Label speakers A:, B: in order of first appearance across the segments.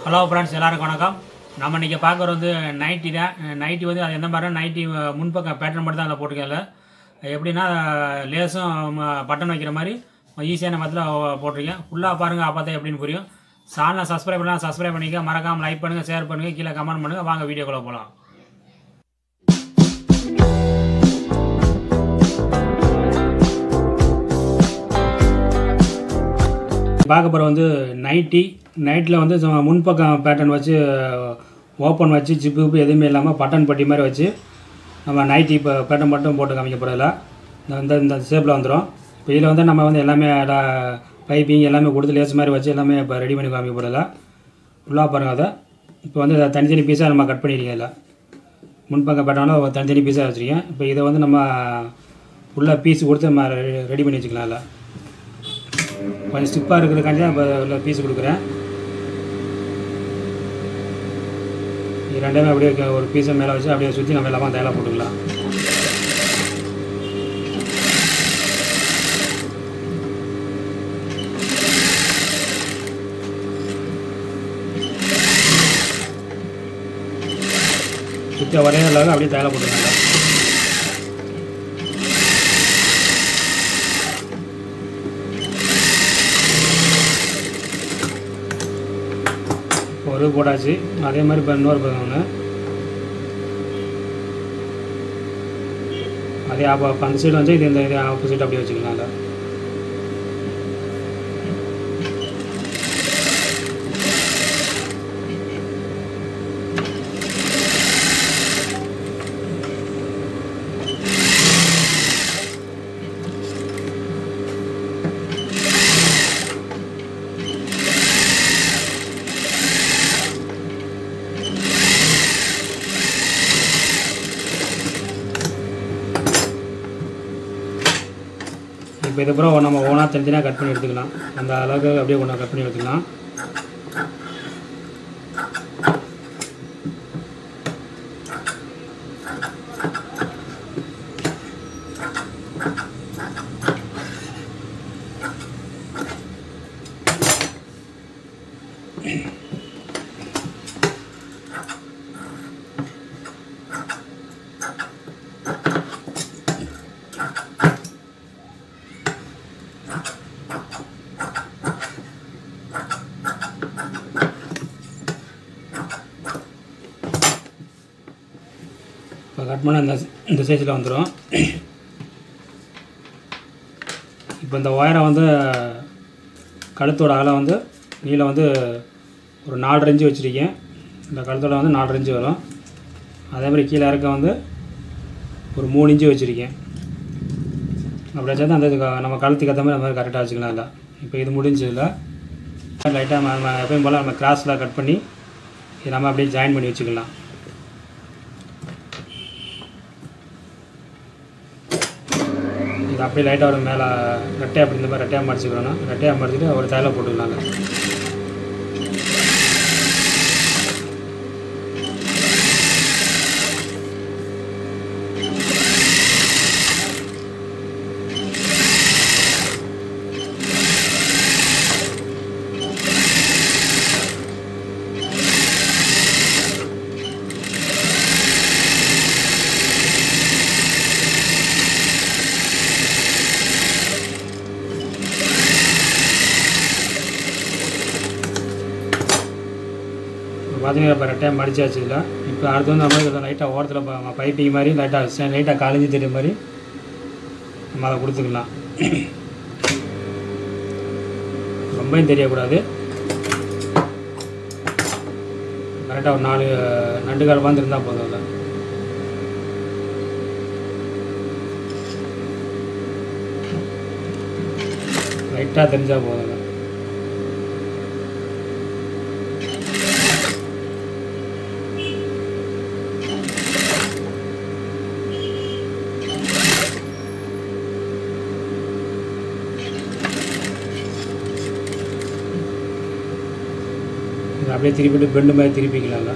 A: Hello friends, எல்லாருக்கும் வணக்கம். நம்ம இன்றைக்கி பார்க்குறது வந்து நைட்டி தான். நைட்டி வந்து அது எந்த மாதிரினா நைட்டி முன்பக்கம் பேட்டர்ன் மட்டும் தான் அதில் போட்டிருக்கல. எப்படின்னா லேஸும் பட்டன் வைக்கிற மாதிரி ஈஸியான மெத்தடில் போட்டிருக்கேன். ஃபுல்லாக பாருங்கள், அப்போ தான் எப்படின்னு புரியும். சேனலை சப்ஸ்கிரைப் பண்ணலாம், சப்ஸ்கிரைப் பண்ணிக்க, மறக்காமல் லைக் பண்ணுங்கள், ஷேர் பண்ணுங்கள், கீழே கமெண்ட் பண்ணுங்கள். வாங்க வீடியோக்குள்ளே போகலாம். பார்க்க போகிற வந்து நைட்டில் வந்து முன்பக்கம் பேட்டர்ன் வச்சு ஓப்பன் வச்சு ஜிப்பு எதுவுமே இல்லாமல் பட்டன் பட்டி மாதிரி வச்சு நம்ம நைட்டி இப்போ பேட்டர்ன் மட்டும் போட்டு காமிக்க போகிறதில்ல. இந்த ஷேப்பில் வந்துடும். இப்போ இதில் வந்து நம்ம வந்து எல்லாமே பைப்பிங் எல்லாமே கொடுத்து லேஸ் மாதிரி வச்சு எல்லாமே இப்போ ரெடி பண்ணி காமிக்க போகிறதில்ல. ஃபுல்லாக பாருங்கள். அதை இப்போ வந்து தனித்தனி பீஸாக நம்ம கட் பண்ணியிருக்கேன். இல்லை முன்பக்கம் பேட்டர்னால் தனித்தனி பீஸாக வச்சுருக்கேன். இப்போ இதை வந்து நம்ம ஃபுல்லாக பீஸ் கொடுத்து நம்ம ரெடி பண்ணி வச்சுக்கலாம். இல்லை கொஞ்சம் ஸ்டிப்பாக இருக்கிறதுக்காண்டி தான் இப்போ உள்ள பீஸ் கொடுக்குறேன். இது ரெண்டுமே அப்படியே ஒரு பீஸை மேலே வச்சு அப்படியே சுற்றி நம்ம எல்லாமே தையலாக போட்டுக்கலாம். சுற்றி ஒரே அளவு அப்படியே தையலாக போட்டுக்கலாம். ஒரு போட்டாச்சு. அதே மாதிரி இப்போ இன்னொரு ஒன்று அதே அப்போ அந்த சைடு வந்து இது இந்த ஆப்போசிட் அப்படியே வச்சுக்கலாம். இப்போ இதுக்கப்புறம் நம்ம ஓனாக தனித்தனியாக கட் பண்ணி எடுத்துக்கலாம். அந்த அளவுக்கு அப்படியே ஒன்றா கட் பண்ணி எடுத்துக்கலாம். இப்போ கட் பண்ண இந்த சைஸில் வந்துடும். இப்போ இந்த ஒயரை வந்து கழுத்தோட அகலம் வந்து நீளம் வந்து ஒரு 4 இன்ச்சு வச்சுருக்கேன். இந்த கழுத்தோட வந்து 4 இன்ச்சு வரும். அதேமாதிரி கீழே இறக்க வந்து ஒரு 3 இன்ச்சு வச்சுருக்கேன். அப்படி வச்சா தான் அந்த நம்ம கழுத்துக்கு ஏற்ற மாதிரி அந்த மாதிரி கரெக்டாக வச்சுக்கலாம். இல்லை இப்போ இது முடிஞ்சதில்லை. லைட்டாக நம்ம எப்பயும் போல் நம்ம கிராஸில் கட் பண்ணி இது நம்ம அப்படியே ஜாயின் பண்ணி வச்சுக்கலாம். இது அப்படியே லைட்டாக ஒரு மேலே ரெட்டையாக அப்படி இந்த மாதிரி ரெட்டையாக மடிச்சுக்கணும். ரெட்டையாக மடிச்சுட்டு ஒரு தையலை போட்டுக்கலாங்க. பார்த்தீங்கன்னா இப்போ ரெட்டையாக மடிச்சாச்சு. இல்லை இப்போ அடுத்து வந்து நம்ம இதில் லைட்டாக ஓரத்தில் பைப்பிங் மாதிரி லைட்டாக காலேஜ் தெரியுற மாதிரி நம்ம அதை கொடுத்துக்கலாம். ரொம்பவும் தெரியக்கூடாது. கரெக்டாக ஒரு 4 நண்டு கால் வந்துருந்தால் போதும். இல்லை லைட்டாக தெரிஞ்சால் போதும். அப்படியே திருப்பிட்டு பெண்டு மாதிரி திருப்பிக்கலாம்ல.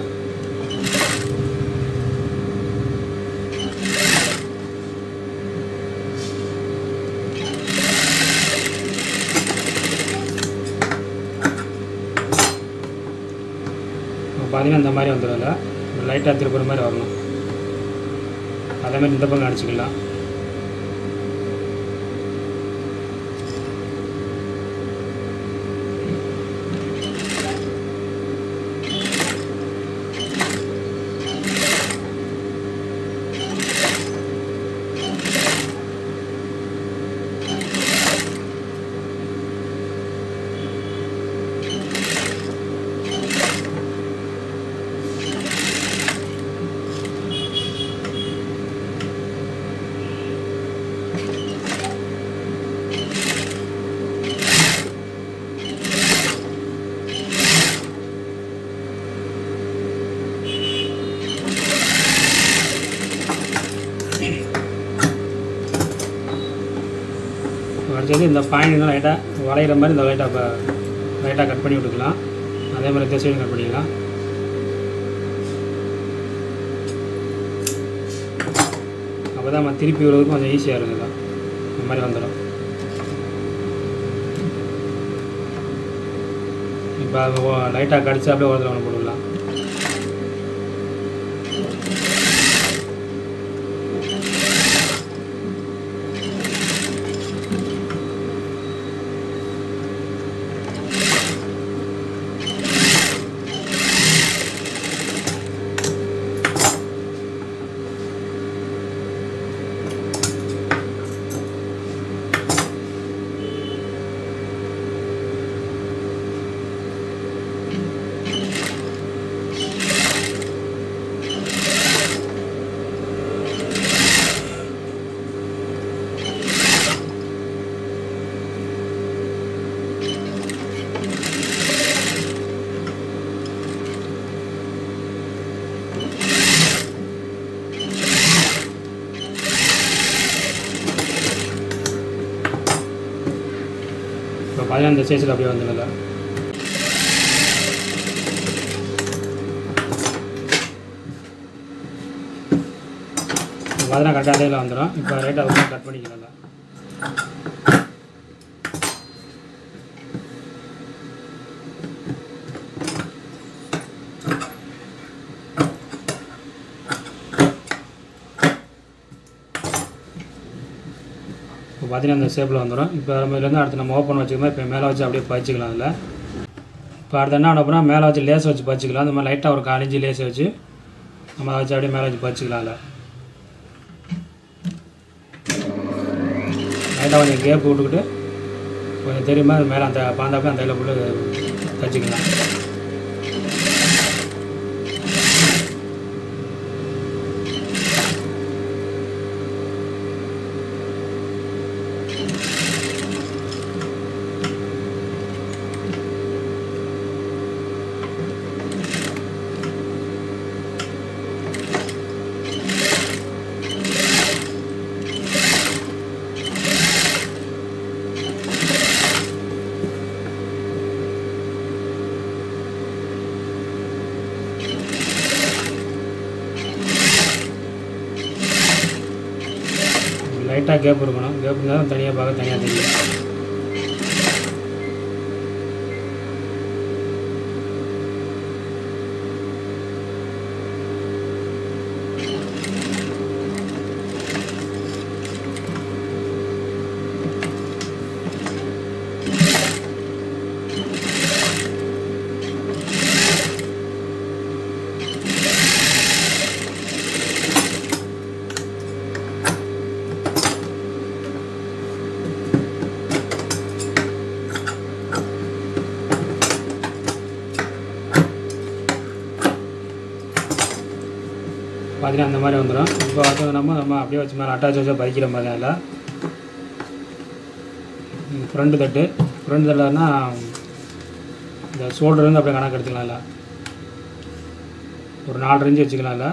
A: பார்த்தீங்கன்னா இந்த மாதிரி வந்துடும்ல, லைட்டாக திருப்புற மாதிரி வரணும். அதேமாதிரி இந்த பக்கம் அடிச்சுக்கலாம். அடுத்தது இந்த பாயிண்ட் தான் லைட்டாக வளையிற மாதிரி இந்த லைட்டாக கட் பண்ணி விட்டுக்கலாம். அதே மாதிரி இந்த சைடும் கட் பண்ணிக்கலாம். அப்போ தான் நம்ம திருப்பி விடுறதுக்கு கொஞ்சம் ஈஸியாக இருக்குதா, இந்த மாதிரி வந்துடும். இப்போ லைட்டாக கடிச்சு அப்படியே ஓரத்தில் ஒன்று போட்டுக்கலாம். இப்போ பார்த்தீங்கன்னா இந்த சைஸில் அப்படியே வந்துடும்ல. பார்த்தீங்கன்னா கரெக்டாக அதில் வந்துடும். இப்போ ரைட்டாக வந்து கட் பண்ணிக்கலாம். இப்போ பார்த்தீங்கன்னா இந்த ஷேப்பில் வந்துடும். இப்போ நம்ம இதுலேருந்து அடுத்து நம்ம ஓப்பன் வச்சுக்கோமா, இப்போ மேலே வச்சு அப்படியே பறிச்சிக்கலாம். அதில் இப்போ அடுத்து என்ன பண்ண மேலே வச்சு லேஸ் வச்சு பறிச்சிக்கலாம். அந்த மாதிரி லைட்டாக ஒரு 4 இன்ச்சு லேஸ் வச்சு நம்ம வச்சு அப்படியே மேலே வச்சு பறிச்சிக்கலாம். அதில் லைட்டாக கொஞ்சம் கேப் விட்டுக்கிட்டு கொஞ்சம் தெரியுமா அது மேலே அந்த பாந்தாப்பே அந்த இதில் போட்டு தச்சுக்கலாம். லைட்டாக கேப் இருக்கணும். கேப் இருந்தால் தான் தனியாக பார்க்க தனியாக தெரியும். பார்த்தீங்கன்னா அந்த மாதிரி வந்துடும். இப்போ வந்து நம்ம அப்படியே வச்சு மேலே அட்டாச் வச்சா பறிக்கிற மாதிரி இல்லை. ஃப்ரண்ட்டு தட்டுனா இந்த ஷோல்டர் வந்து அப்படியே கணக்கு எடுத்துக்கலாம். இல்லை ஒரு 4 இன்ச்சு வச்சுக்கலாம். இல்லை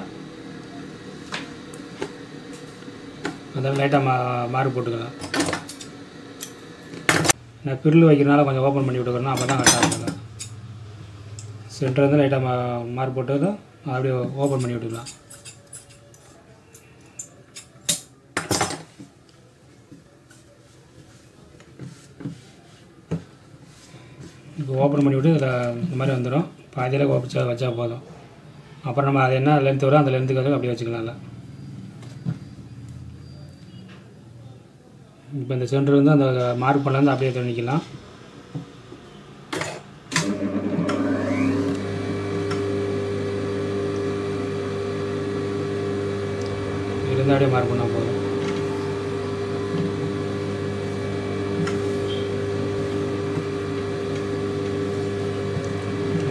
A: அதெல்லாம் லைட்டாக மாறு போட்டுக்கலாம். நான் பிரில் வைக்கிறனால கொஞ்சம் ஓப்பன் பண்ணி விட்டுக்கிறேன்னா அப்போ தான் கரெக்டாக இருக்கும். சென்டர் வந்து லைட்டாக மாறு போட்டு அப்படியே ஓப்பன் பண்ணி விட்டுக்கலாம். இப்போ ஓப்பன் பண்ணி விட்டு இதில் இந்த மாதிரி வந்துடும். பாதியில் வச்சா போதும். அப்புறம் நம்ம அது என்ன லென்த் வரும் அந்த லென்த்துக்கு வந்து அப்படியே வச்சுக்கலாம்ல. இப்போ இந்த சென்டர் வந்து அந்த மார்க் பண்ணலேருந்து அப்படியே தண்ணிக்கலாம். இதுலேருந்து அப்படியே மார்க் பண்ணால் போதும்.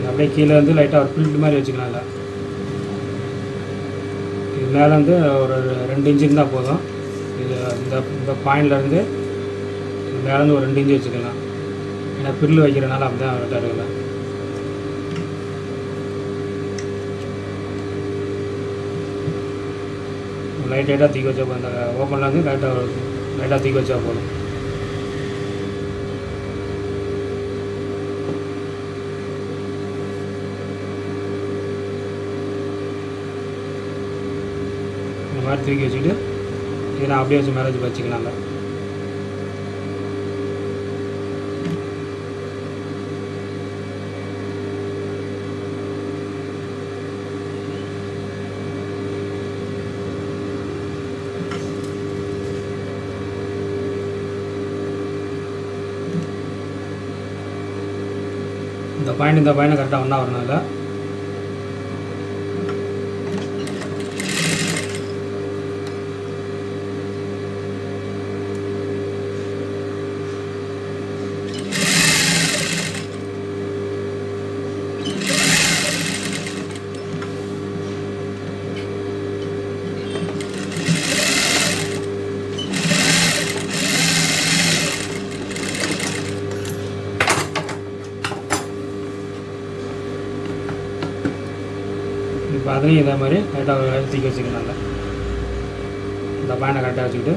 A: அப்படியே கீழே வந்து லைட்டாக ஒரு ஃபில்ட் மாதிரி வச்சுக்கலாம்ல. இது மேலே வந்து ஒரு 2 இன்ச்சு இருந்தால் போதும். இது இந்த பாயிண்ட்லேருந்து மேலேருந்து ஒரு 2 இன்ச்சு வச்சுக்கலாம். ஏன்னா பில்லு வைக்கிறனால அப்படி தான் கரெக்டாக இருக்குல்ல. லைட்டாக தூக்கி வச்சா போதும். அந்த ஓப்பனில் வந்து லைட்டாக தூக்கி வச்சா போதும். இந்த மாதிரி தூக்கி வச்சுட்டு இதை நான் அப்படியே வச்சு மேலே வச்சுக்கலாம்ல. இந்த பாயிண்ட் கரெக்டாக ஒன்றா வரணும்ல. இப்போ அதுலேயும் இதே மாதிரி கரெக்டாக தூக்கி வச்சுக்கலாம்ல. இந்த பாயிண்டை கரெக்டாக வச்சுக்கிட்டு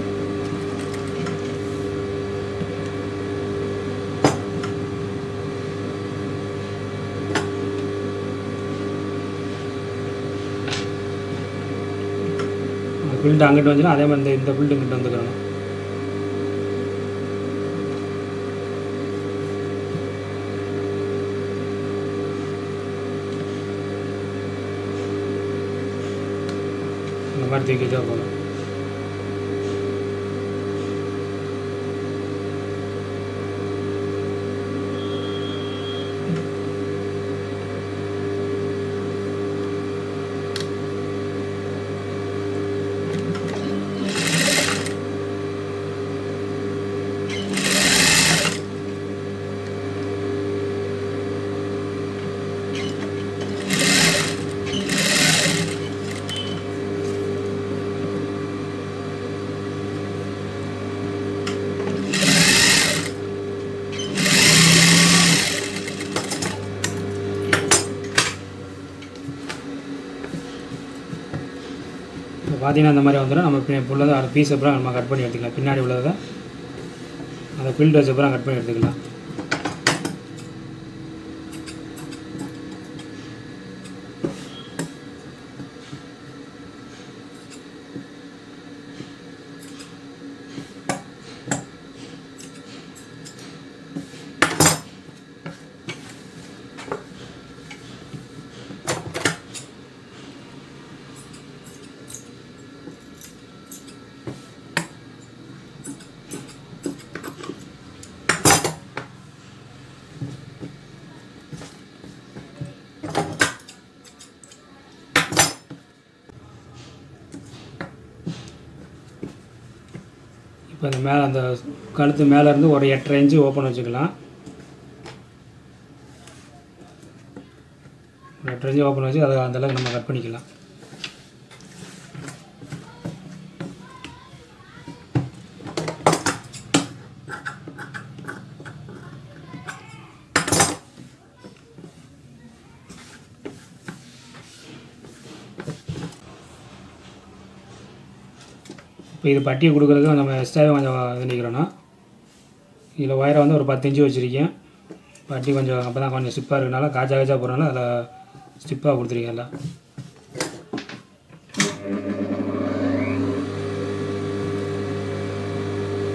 A: அந்த ஃபில்ட்டு அங்கிட்டு வந்துச்சுன்னா அதே மாதிரி இந்த ஃபில்ட்டு இங்கிட்டு வந்துக்கணும். இந்த மாதிரி தூக்கி வச்சா போதும். இப்போ பார்த்தீங்கன்னா அந்த மாதிரி வந்துடும். நம்ம உள்ளதை அந்த பீஸ் அப்புறம் நம்ம கட் பண்ணி எடுத்துக்கலாம். பின்னாடி உள்ளதை அந்த ஃபில்ட் வச்ச அப்புறம் கட் பண்ணி எடுத்துக்கலாம். இப்போ இந்த மேலே அந்த கழுத்து மேலேருந்து ஒரு 8.5 இன்ச்சு ஓப்பன் வச்சுக்கலாம். 8.5 இன்ச்சு ஓப்பன் வச்சு அதை அந்தளவுக்கு நம்ம கட் பண்ணிக்கலாம். இப்போ இது பட்டியை கொடுக்குறதுக்கு நம்ம எக்ஸ்ட்ராவே கொஞ்சம் இது பண்ணிக்கிறோன்னா இதில் ஒயரை வந்து ஒரு 10 இன்ச்சு வச்சுருக்கேன். பட்டி கொஞ்சம் அப்போ தான் கொஞ்சம் ஸ்டிப்பாக இருக்கனால காய்ச்சா போகிறனால அதில் ஸ்டிப்பாக கொடுத்துருக்கேன். எல்லாம்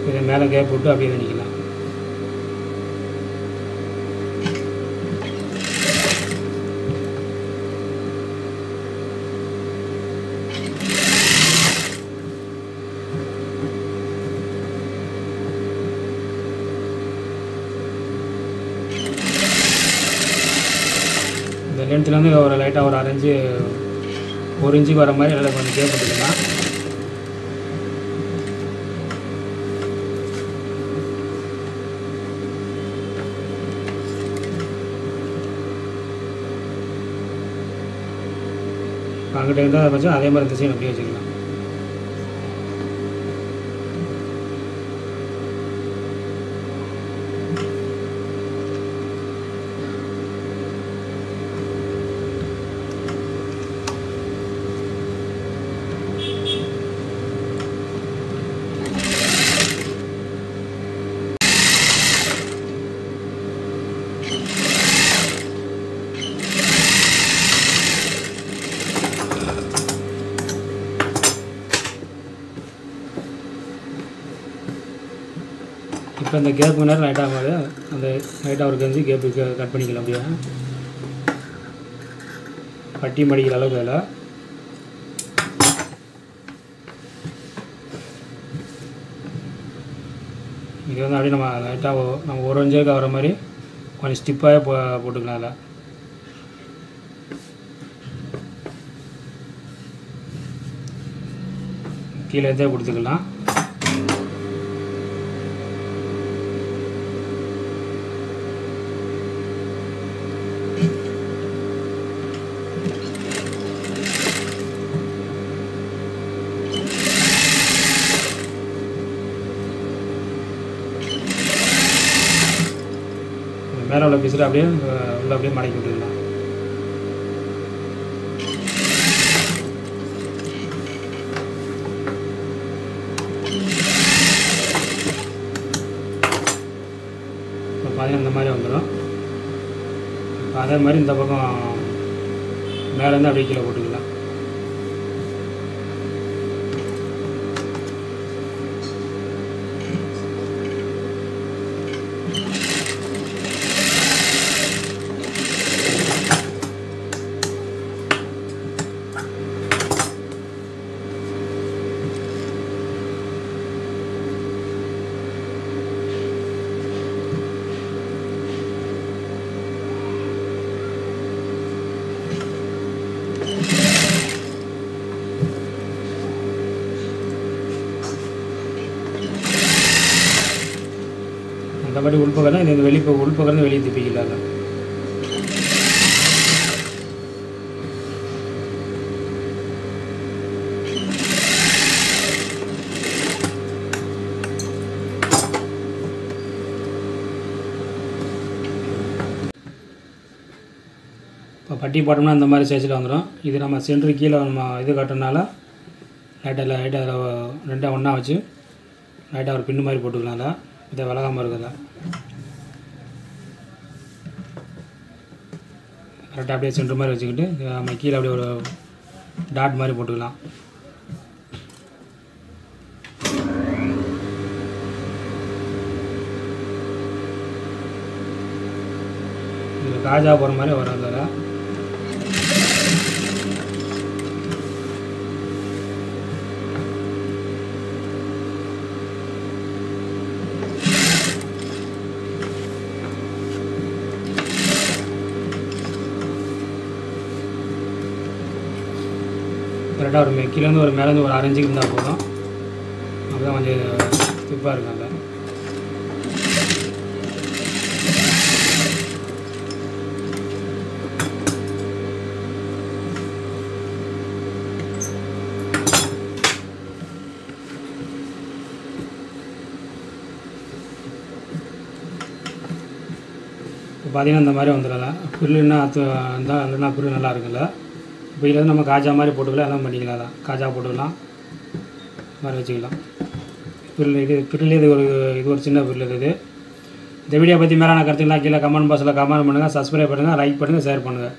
A: இதை மேலே கேப் விட்டு அப்படியே பண்ணிக்கலாம். லென்த்தில் வந்து ஒரு லைட்டாக ஒரு 1 இன்ச்சுக்கு வர மாதிரி நல்லா கொஞ்சம் கேப் போட்டுக்கலாம். அங்கிட்ட இருந்தால் வச்சு அதே மாதிரி திசையும் அப்படியே வச்சுக்கலாம். இப்போ இந்த கேப் நேரம் லைட்டாக போது அந்த லைட்டாக ஒரு கஞ்சி கேப்பு கட் பண்ணிக்கலாம். அப்படியே பட்டி மடிக்கிற அளவுக்கு வேலை. இது வந்து அப்படியே நம்ம லைட்டாக நம்ம 1 இன்ச்சுக்கு வர மாதிரி கொஞ்சம் ஸ்டிப்பாகவே போட்டுக்கலாம். அதில் கீழே இருந்தே கொடுத்துக்கலாம். மேலே உள்ள பீஸில் அப்படியே உள்ள அப்படியே மடக்கி விட்டுக்கலாம். இப்போ பார்த்தீங்கன்னா இந்த மாதிரி வந்துடும். அதே மாதிரி இந்த பக்கம் மேலேருந்து அப்படியே கீழே போட்டுக்கலாம். அந்த மாதிரி உள்பக்கம் தான் இந்த உள்பக்கம் வெளியே திருப்பிக்கலாங்க. இப்போ பட்டி போட்டோம்னா இந்த மாதிரி சைஸில் வந்துடும். இது நம்ம சென்ட்ரு கீழே நம்ம இது கட்டுறதுனால லைட்டாக அதில் ரெண்டாக ஒன்றா வச்சு லைட்டாக ஒரு பின்னு மாதிரி போட்டுக்கலாம். அதில் இதை விலகாமல் இருக்குதா கரெக்டாக அப்படியே சென்ட்ரு மாதிரி வச்சுக்கிட்டு நம்ம கீழே அப்படியே ஒரு டாட் மாதிரி போட்டுக்கலாம். இதில் காஜா போகிற மாதிரி வரும். அதில் கரெக்டாக ஒரு கீழேருந்து ஒரு மேலேருந்து ஒரு 6 இன்ச்சுக்கு இருந்தால் போதும். அப்போ தான் கொஞ்சம் ஸ்டிப்பாக இருக்கும். அதில் இப்போ பார்த்தீங்கன்னா இந்த மாதிரி வந்துடலாம். புல்லுன்னா இருந்தால் இல்லைன்னா புல் நல்லா இருக்குல்ல. இப்போ இதில் வந்து நம்ம காஜா மாதிரி போட்டுக்கலாம். எல்லாம் பண்ணிக்கலாம். தான் காஜா போட்டுக்கலாம். மாதிரி வச்சுக்கலாம். பிரில் இது ஒரு சின்ன பிரில் இது. இந்த வீடியோ பற்றி மேலான கருத்துக்கெல்லாம் கீழே கமெண்ட் பாக்ஸில் கமெண்ட் பண்ணுங்கள். சப்ஸ்கிரைப் பண்ணுங்கள், லைக் பண்ணுங்கள், ஷேர் பண்ணுங்கள்.